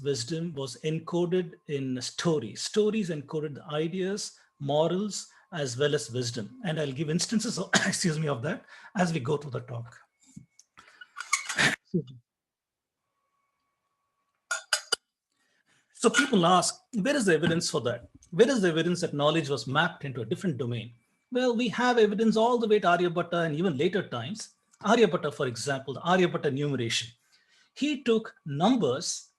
wisdom was encoded in stories. Stories encoded the ideas, morals, as well as wisdom. And I'll give instances of, excuse me, of that as we go through the talk. So people ask, where is the evidence for that? Where is the evidence that knowledge was mapped into a different domain? Well, we have evidence all the way to Aryabhatta and even later times. Aryabhatta, for example, the Aryabhatta numeration. He took numbers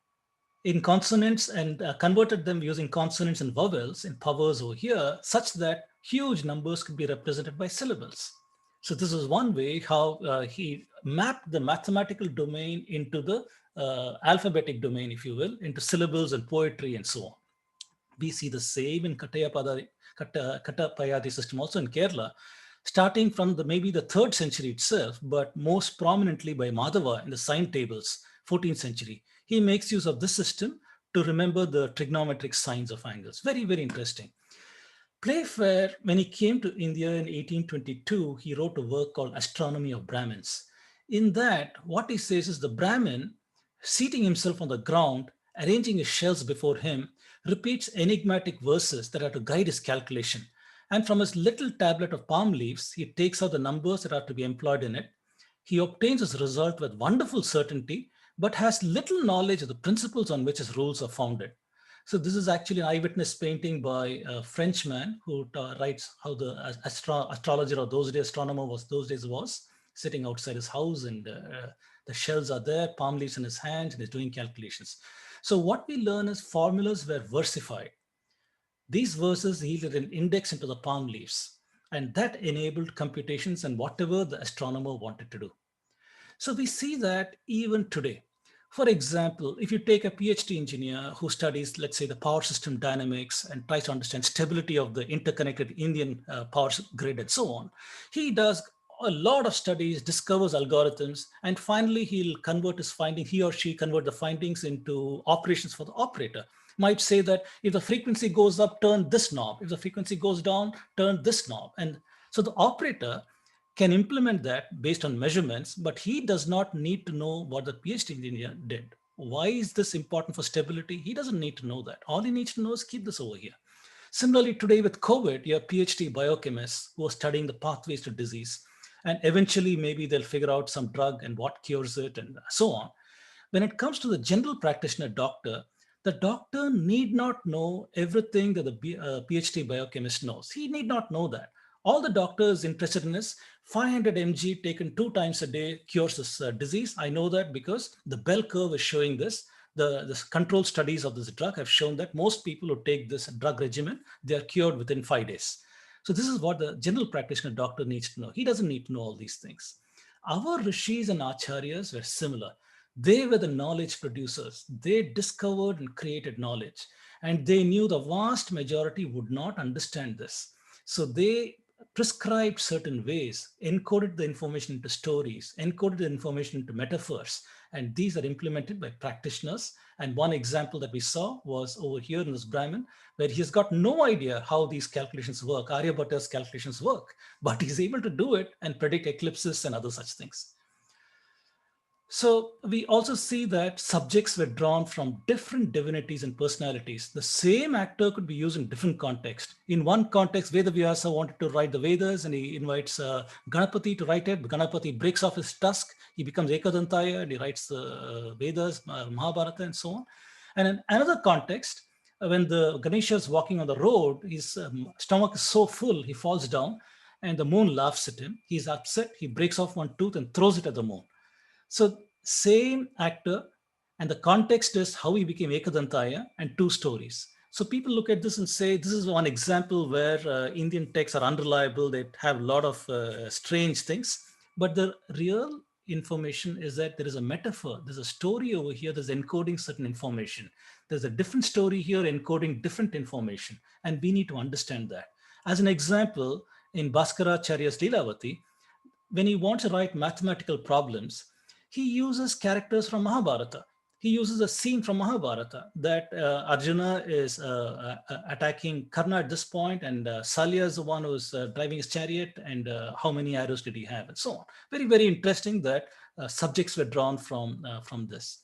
in consonants and converted them using consonants and vowels in powers over here, such that huge numbers could be represented by syllables. So this is one way how he mapped the mathematical domain into the alphabetic domain, if you will, into syllables and poetry and so on. We see the same in Kattapayadi system also in Kerala, starting from maybe the 3rd century itself, but most prominently by Madhava in the sign tables, 14th century. He makes use of this system to remember the trigonometric signs of angles. Very, very interesting. Playfair, when he came to India in 1822, he wrote a work called Astronomy of Brahmins. In that, what he says is the Brahmin, seating himself on the ground, arranging his shells before him, repeats enigmatic verses that are to guide his calculation. And from his little tablet of palm leaves, he takes out the numbers that are to be employed in it. He obtains his result with wonderful certainty, but has little knowledge of the principles on which his rules are founded. So this is actually an eyewitness painting by a Frenchman who writes how the astrologer of those days, astronomer was those days was sitting outside his house, and the shells are there, palm leaves in his hands, and he's doing calculations. So what we learn is formulas were versified. These verses yielded an index into the palm leaves, and that enabled computations and whatever the astronomer wanted to do. So we see that even today. For example, if you take a PhD engineer who studies, let's say, the power system dynamics and tries to understand stability of the interconnected Indian power grid and so on, he does a lot of studies, discovers algorithms, and finally he'll convert his finding, he or she convert the findings into operations for the operator. Might say that if the frequency goes up, turn this knob. If the frequency goes down, turn this knob. And so the operator can implement that based on measurements, but he does not need to know what the PhD engineer did. Why is this important for stability? He doesn't need to know that. All he needs to know is keep this over here. Similarly, today with COVID, you have PhD biochemists who are studying the pathways to disease. And eventually, maybe they'll figure out some drug and what cures it and so on. When it comes to the general practitioner doctor, the doctor need not know everything that the PhD biochemist knows. He need not know that. All the doctor is interested in is 500 mg taken 2 times a day cures this disease. I know that because the bell curve is showing this. The control studies of this drug have shown that most people who take this drug regimen, they are cured within 5 days. So this is what the general practitioner doctor needs to know. He doesn't need to know all these things. Our rishis and acharyas were similar. They were the knowledge producers. They discovered and created knowledge, and they knew the vast majority would not understand this. So they prescribed certain ways, encoded the information into stories, encoded the information into metaphors, and these are implemented by practitioners. And one example that we saw was over here in this Brahmin, where he's got no idea how these calculations work, Aryabhatta's calculations work, but he's able to do it and predict eclipses and other such things. So we also see that subjects were drawn from different divinities and personalities. The same actor could be used in different contexts. In one context, Vedavyasa wanted to write the Vedas and he invites Ganapati to write it. Ganapati breaks off his tusk. He becomes Ekadantaya and he writes the Vedas, Mahabharata and so on. And in another context, when the Ganesha is walking on the road, his stomach is so full, he falls down and the moon laughs at him. He's upset. He breaks off one tooth and throws it at the moon. So same actor, and the context is how he became Ekadantaya and 2 stories. So people look at this and say, this is one example where Indian texts are unreliable. They have a lot of strange things. But the real information is that there is a metaphor. There's a story over here that's encoding certain information. There's a different story here encoding different information. And we need to understand that. As an example, in Bhaskaracharya's Leelavati, when he wants to write mathematical problems, he uses characters from Mahabharata. He uses a scene from Mahabharata that Arjuna is attacking Karna at this point, and Salya is the one who's driving his chariot, and how many arrows did he have, and so on. Very, very interesting that subjects were drawn from this.